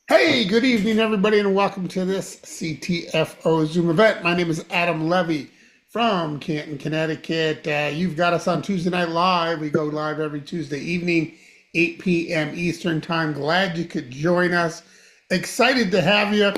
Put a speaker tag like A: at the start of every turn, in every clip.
A: Hey, good evening, everybody, and welcome to this CTFO Zoom event. My name is Adam Levy from Canton, Connecticut. You've got us on Tuesday Night Live. We go live every Tuesday evening, 8 p.m. Eastern Time. Glad you could join us. Excited to have you.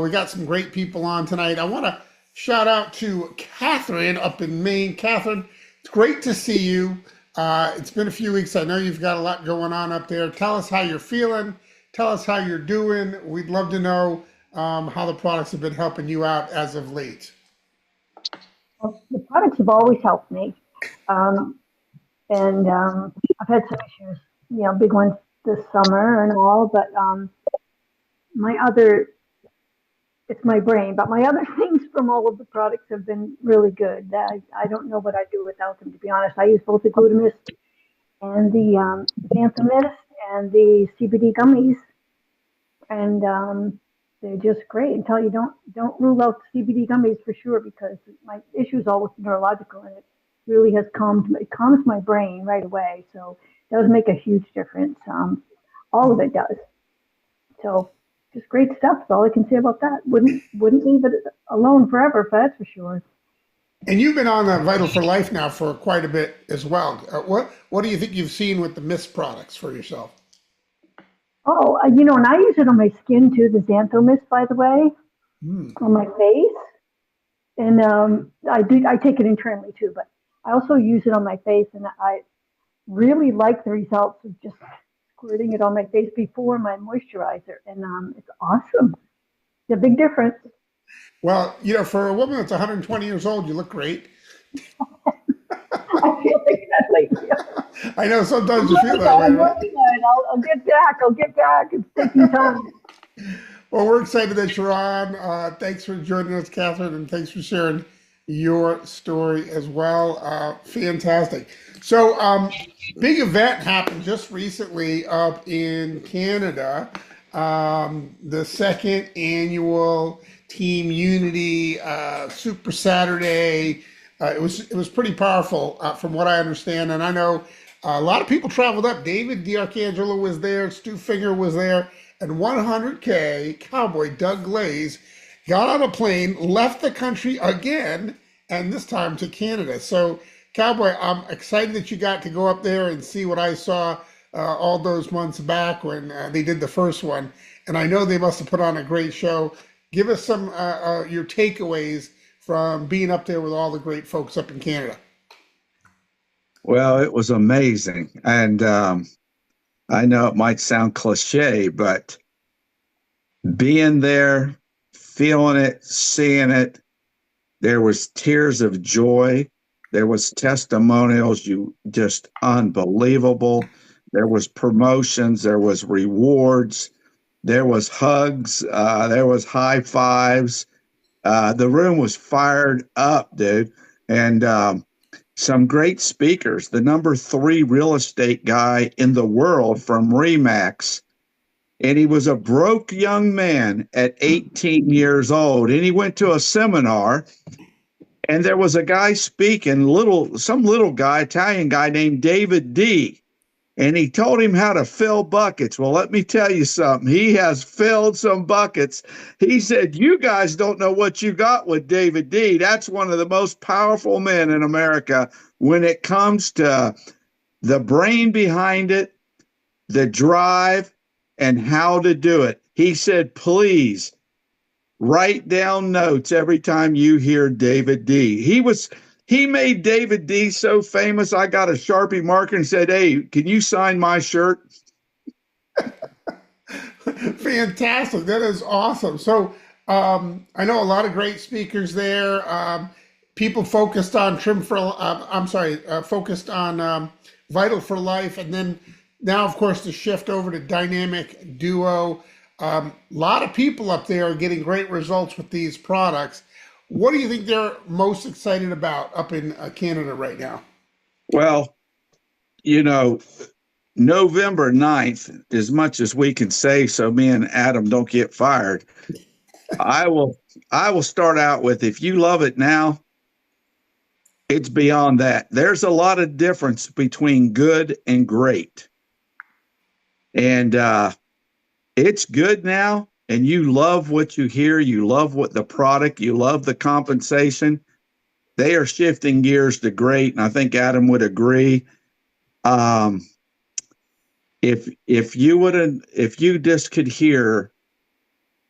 A: We got some great people on tonight. I want to shout out to Catherine up in Maine. Catherine, it's great to see you. It's been a few weeks. I know you've got a lot going on up there. Tell us how you're feeling. Tell us how you're doing. We'd love to know how the products have been helping you out as of late.
B: Well, the products have always helped me, um, and I've had some issues, big ones this summer and all. But my other, it's my brain. But my other things from all of the products have been really good. I don't know what I'd do without them. To be honest, I use both the glutamist and the xanthomist and the CBD gummies, and they're just great. Until you don't rule out CBD gummies for sure, because my issue is always neurological, and it really has calms my brain right away. So it does make a huge difference. All of it does. So just great stuff. That's all I can say about that. Wouldn't leave it alone forever, that's for sure.
A: And you've been on Vital for Life now for quite a bit as well. What do you think you've seen with the Mist products for yourself?
B: Oh, and I use it on my skin too. The Xanthomist, by the way,
A: Hmm.
B: on my face, and I take it internally too, but I also use it on my face, and I really like the results of just squirting it on my face before my moisturizer, and it's awesome. It's a big difference.
A: Well, for a woman that's 120 years old, you look great.
B: I feel like that lately.
A: I know
B: I'm
A: sometimes you feel
B: working
A: that
B: on it.
A: way,
B: I'm
A: right?
B: working on it. I'll get back. I'll get back. It's taking time.
A: Well, we're excited that you're on. Thanks for joining us, Catherine, and thanks for sharing your story as well. Fantastic. So, big event happened just recently up in Canada. The second annual Team Unity Super Saturday. It was pretty powerful from what I understand, and I know a lot of people traveled up. David D'Arcangelo was there. Stu Finger was there, and 100K cowboy Doug Glaze got on a plane, left the country again, and this time to Canada. So, Cowboy, I'm excited that you got to go up there and see what I saw all those months back when they did the first one. And I know they must have put on a great show. Give us some your takeaways from being up there with all the great folks up in Canada.
C: Well, it was amazing. And I know it might sound cliche, but being there, feeling it, seeing it, there was tears of joy. There was testimonials, you just unbelievable. There was promotions, there was rewards, there was hugs, there was high fives. The room was fired up, dude. And some great speakers. The number three real estate guy in the world from Remax. And he was a broke young man at 18 years old. And he went to a seminar, and there was a guy speaking, some little guy, Italian guy named David D. And he told him how to fill buckets. Well, let me tell you something. He has filled some buckets. He said, "You guys don't know what you got with David D. That's one of the most powerful men in America when it comes to the brain behind it, the drive, and how to do it." He said, "Please write down notes every time you hear David D." He made David D so famous. I got a Sharpie marker and said, "Hey, can you sign my shirt?"
A: Fantastic. That is awesome. So, I know a lot of great speakers there. People focused on focused on Vital for Life, and then now, of course, the shift over to Dynamic Duo. A lot of people up there are getting great results with these products. What do you think they're most excited about up in Canada right now?
C: Well, you know, November 9th, as much as we can say so me and Adam don't get fired, I will I will start out with, if you love it now, it's beyond that. There's a lot of difference between good and great. And it's good now, and you love what you hear, you love what the product, you love the compensation, they are shifting gears to great. And I think Adam would agree. Um, if you just could hear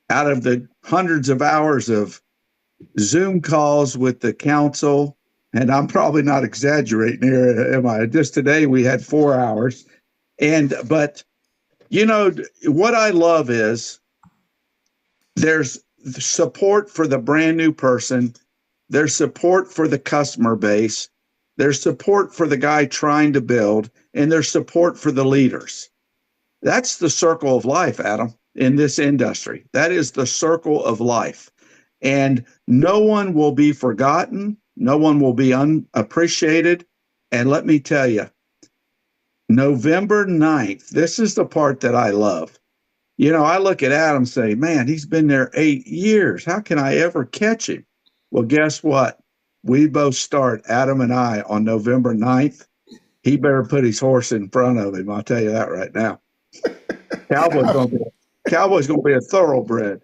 C: out of the hundreds of hours of Zoom calls with the council, and I'm probably not exaggerating here, am I? Just today we had 4 hours. But what I love is there's support for the brand new person, there's support for the customer base, there's support for the guy trying to build, and there's support for the leaders. That's the circle of life, Adam, in this industry. That is the circle of life. And no one will be forgotten. No one will be unappreciated. And let me tell you, November 9th, this is the part that I love. I look at Adam and say, man, he's been there 8 years. How can I ever catch him? Well, guess what? We both start, Adam and I, on November 9th. He better put his horse in front of him. I'll tell you that right now. Cowboy's going to be a thoroughbred.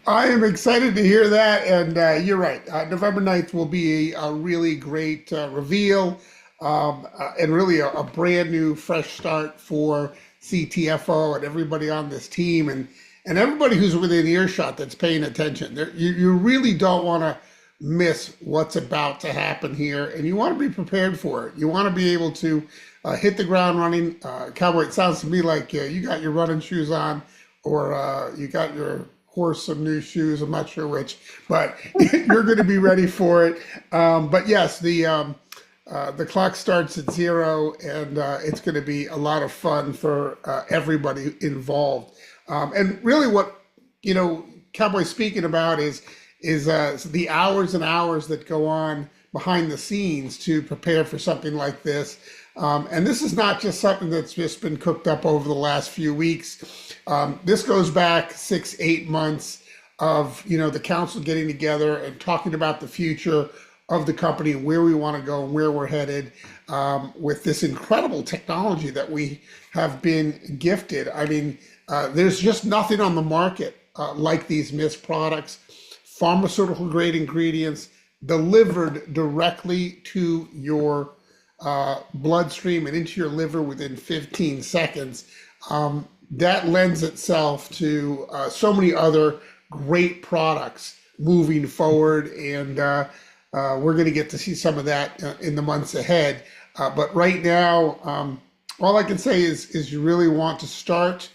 A: I am excited to hear that. And you're right. November 9th will be a really great reveal and really a brand new, fresh start for CTFO and everybody on this team and everybody who's within earshot that's paying attention. You really don't want to miss what's about to happen here, and you want to be prepared for it. You want to be able to hit the ground running. Cowboy, it sounds to me like you got your running shoes on, or you got your horse some new shoes. I'm not sure which, but you're going to be ready for it. But yes, the clock starts at 0, and it's going to be a lot of fun for everybody involved. And really, what Cowboy's speaking about is the hours and hours that go on behind the scenes to prepare for something like this. And this is not just something that's just been cooked up over the last few weeks. This goes back 6-8 months of the council getting together and talking about the future of the company, where we want to go and where we're headed with this incredible technology that we have been gifted. I mean, there's just nothing on the market like these Mist products, pharmaceutical grade ingredients delivered directly to your bloodstream and into your liver within 15 seconds. That lends itself to so many other great products moving forward, and we're going to get to see some of that in the months ahead. But right now, all I can say is you really want to start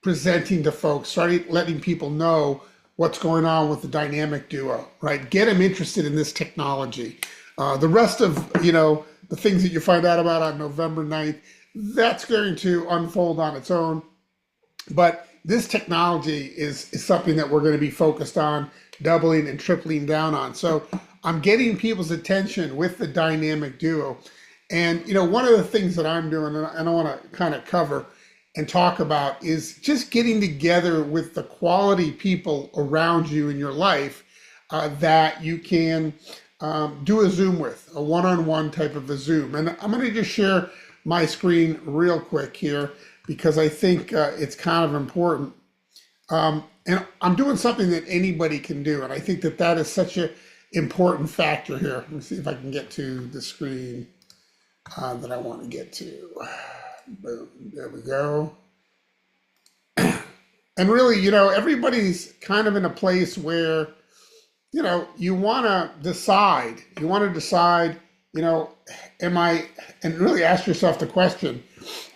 A: presenting to folks, start letting people know what's going on with the Dynamic Duo, right? Get them interested in this technology. The rest of, the things that you find out about on November 9th, that's going to unfold on its own. But this technology is something that we're going to be focused on, doubling and tripling down on. So I'm getting people's attention with the Dynamic Duo. And, one of the things that I'm doing, and I want to kind of cover and talk about, is just getting together with the quality people around you in your life that you can do a Zoom with, a one-on-one type of a Zoom. And I'm going to just share my screen real quick here because I think it's kind of important. And I'm doing something that anybody can do. And I think that is such an important factor here. Let me see if I can get to the screen that I want to get to. Boom, there we go. And really, everybody's kind of in a place where, you want to decide. Am I, and really ask yourself the question,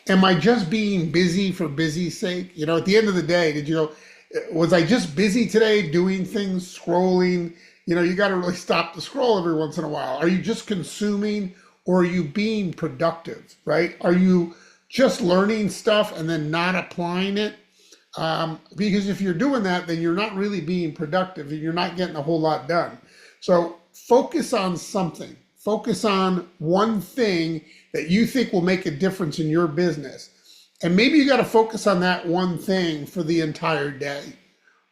A: am I just being busy for busy's sake? At the end of the day, was I just busy today doing things, scrolling? You got to really stop the scroll every once in a while. Are you just consuming, or are you being productive, right? Are you just learning stuff and then not applying it? Because if you're doing that, then you're not really being productive and you're not getting a whole lot done. So focus on something. Focus on one thing that you think will make a difference in your business. And maybe you got to focus on that one thing for the entire day.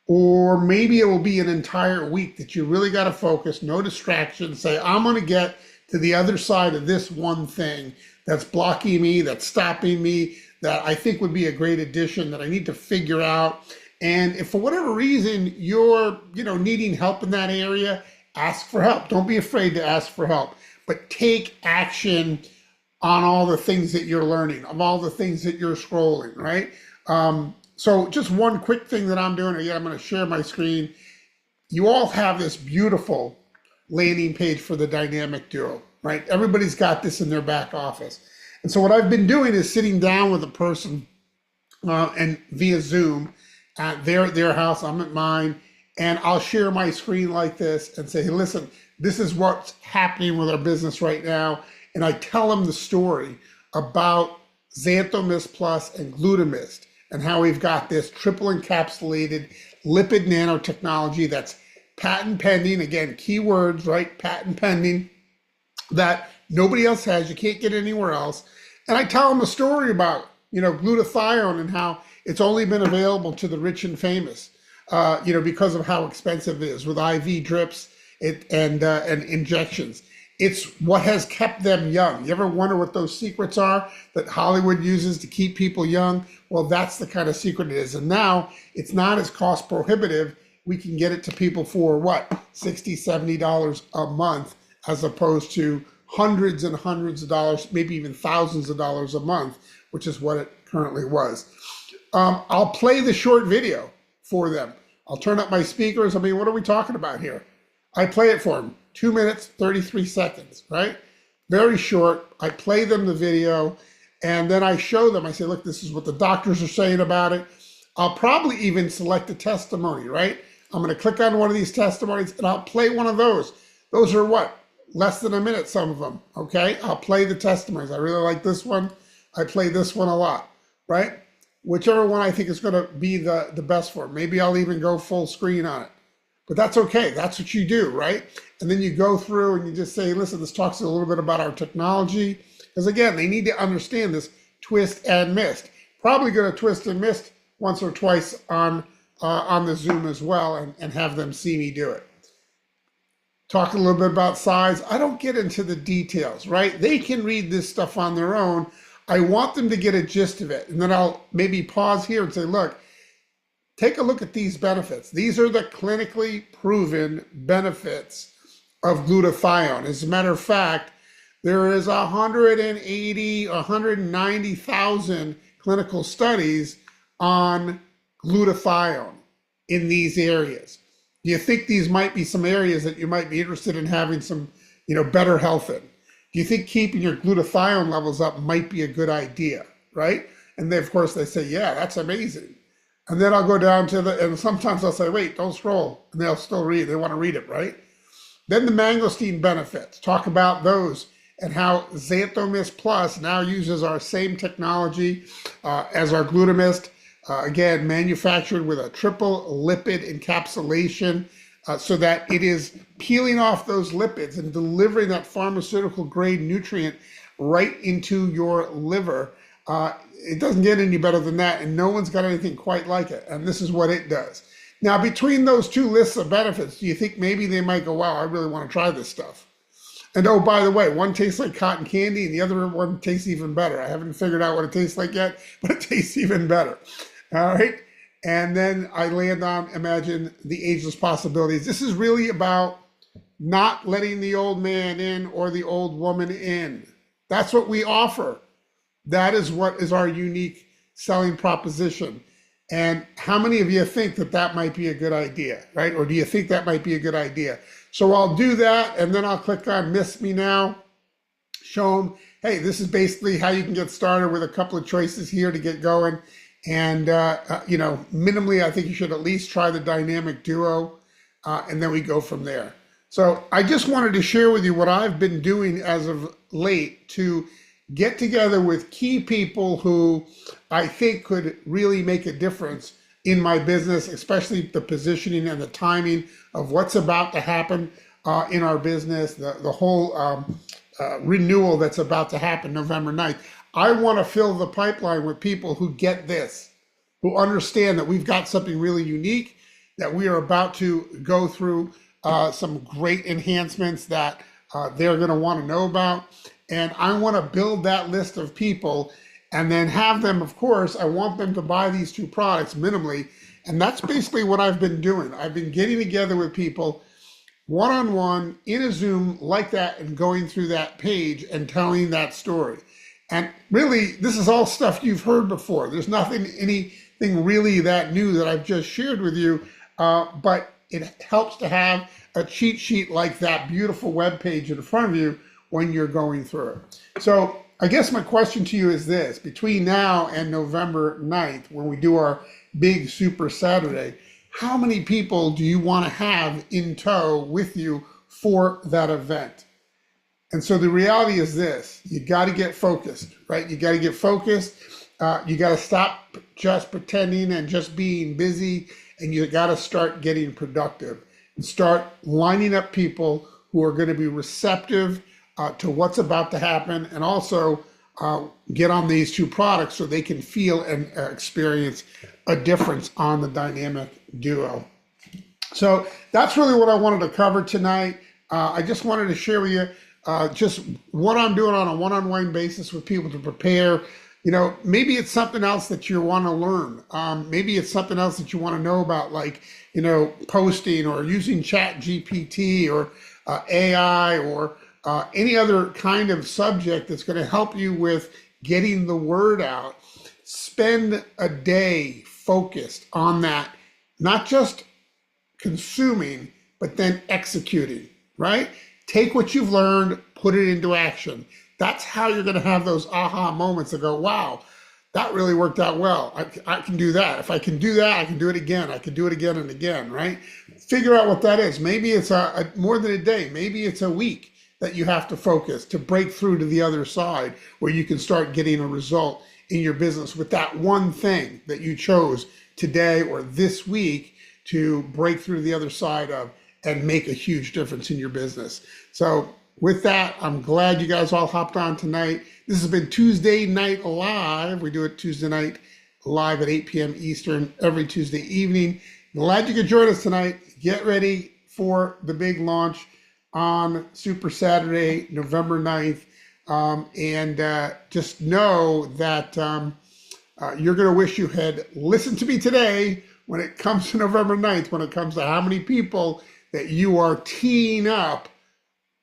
A: Or maybe it will be an entire week that you really got to focus, no distractions, say, I'm going to get to the other side of this one thing that's blocking me, that's stopping me, that I think would be a great addition that I need to figure out. And if for whatever reason you're, needing help in that area, ask for help. Don't be afraid to ask for help, but take action on all the things that you're learning, of all the things that you're scrolling, right? So just one quick thing that I'm doing, again, I'm going to share my screen. You all have this beautiful landing page for the Dynamic Duo, right? Everybody's got this in their back office. And so what I've been doing is sitting down with a person and via Zoom at their house, I'm at mine, and I'll share my screen like this and say, hey, listen, this is what's happening with our business right now. And I tell them the story about Xanthomist Plus and Glutamist and how we've got this triple encapsulated lipid nanotechnology that's patent pending. Again, keywords, right? Patent pending, that nobody else has. You can't get anywhere else. And I tell them a story about, glutathione and how it's only been available to the rich and famous, because of how expensive it is with IV drips and injections. It's what has kept them young. You ever wonder what those secrets are that Hollywood uses to keep people young? Well, that's the kind of secret it is. And now it's not as cost prohibitive. We can get it to people for what? $60, $70 a month, as opposed to hundreds and hundreds of dollars, maybe even thousands of dollars a month, which is what it currently was. I'll play the short video for them. I'll turn up my speakers. I mean, what are we talking about here? I play it for them. 2 minutes, 33 seconds, right? Very short. I play them the video and then I show them, I say, look, this is what the doctors are saying about it. I'll probably even select a testimony, right? I'm going to click on one of these testimonies and I'll play one of those. Those are what? Less than a minute, some of them, okay? I'll play the testimonies. I really like this one. I play this one a lot, right? Whichever one I think is going to be the best for them. Maybe I'll even go full screen on it. But that's okay. That's what you do, right? And then you go through and you just say, listen, this talks a little bit about our technology. Because again, they need to understand this twist and mist. Probably going to twist and mist once or twice on the Zoom as well and have them see me do it. Talk a little bit about size. I don't get into the details, right? They can read this stuff on their own. I want them to get a gist of it. And then I'll maybe pause here and say, look, take a look at these benefits. These are the clinically proven benefits of glutathione. As a matter of fact, there is 190,000 clinical studies on glutathione in these areas. Do you think these might be some areas that you might be interested in having some, better health in? Do you think keeping your glutathione levels up might be a good idea, right? And then, of course, they say, yeah, that's amazing. And then I'll go down to and sometimes I'll say, wait, don't scroll. And they'll still read. They want to read it, right? Then the mangosteen benefits, talk about those and how Xanthomist Plus now uses our same technology as our Glutamist. Again, manufactured with a triple lipid encapsulation so that it is peeling off those lipids and delivering that pharmaceutical grade nutrient right into your liver. It doesn't get any better than that, and no one's got anything quite like it. And this is what it does. Now, between those two lists of benefits, do you think maybe they might go, wow, I really want to try this stuff? And oh, by the way, one tastes like cotton candy and the other one tastes even better. I haven't figured out what it tastes like yet, but it tastes even better. All right. And then I land on, imagine the ageless possibilities. This is really about not letting the old man in or the old woman in. That's what we offer. That is what is our unique selling proposition. And how many of you think that that might be a good idea, right? Or do you think that might be a good idea? So I'll do that, and then I'll click on Miss Me Now, show them, hey, this is basically how you can get started with a couple of choices here to get going. And, minimally, I think you should at least try the Dynamic Duo, and then we go from there. So I just wanted to share with you what I've been doing as of late to get together with key people who I think could really make a difference in my business, especially the positioning and the timing of what's about to happen in our business, the whole renewal that's about to happen November 9th. I want to fill the pipeline with people who get this, who understand that we've got something really unique, that we are about to go through some great enhancements that they're going to want to know about. And I want to build that list of people and then have them, of course, I want them to buy these two products minimally. And that's basically what I've been doing. I've been getting together with people one-on-one in a Zoom like that and going through that page and telling that story. And really, this is all stuff you've heard before. There's anything really that new that I've just shared with you, but it helps to have a cheat sheet like that beautiful web page in front of you when you're going through it. So I guess my question to you is this: between now and November 9th, when we do our big Super Saturday, how many people do you want to have in tow with you for that event? And so the reality is this: you got to get focused, right? You got to get focused. You got to stop just pretending and just being busy, and you got to start getting productive and start lining up people who are going to be receptive to what's about to happen, and also get on these two products so they can feel and experience a difference on the Dynamic Duo. So that's really what I wanted to cover tonight. I just wanted to share with you just what I'm doing on a one-on-one basis with people to prepare. You know, maybe it's something else that you want to learn. Maybe it's something else that you want to know about, like, you know, posting or using Chat GPT or AI or any other kind of subject that's going to help you with getting the word out. Spend a day focused on that, not just consuming, but then executing, right? Take what you've learned, put it into action. That's how you're going to have those aha moments that go, wow, that really worked out well. I can do that. If I can do that, I can do it again. I can do it again and again, right? Figure out what that is. Maybe it's more than a day. Maybe it's a week that you have to focus to break through to the other side, where you can start getting a result in your business with that one thing that you chose today or this week to break through to the other side of and make a huge difference in your business. So with that, I'm glad you guys all hopped on tonight. This has been Tuesday Night Live. We do it Tuesday night live at 8 p.m. Eastern every Tuesday evening. Glad you could join us tonight. Get ready for the big launch on Super Saturday, November 9th. And just know that you're going to wish you had listened to me today when it comes to November 9th, when it comes to how many people that you are teeing up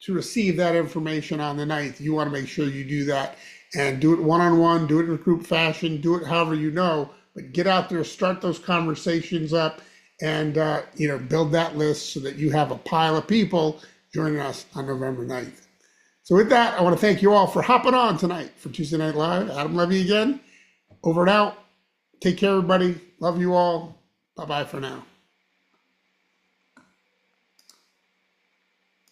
A: to receive that information on the 9th. You want to make sure you do that and do it one-on-one, do it in a group fashion, do it however you know, but get out there, start those conversations up, and you know, build that list so that you have a pile of people joining us on November 9th. So with that, I want to thank you all for hopping on tonight for Tuesday Night Live. Adam Levy again, over and out. Take care, everybody. Love you all. Bye-bye for now.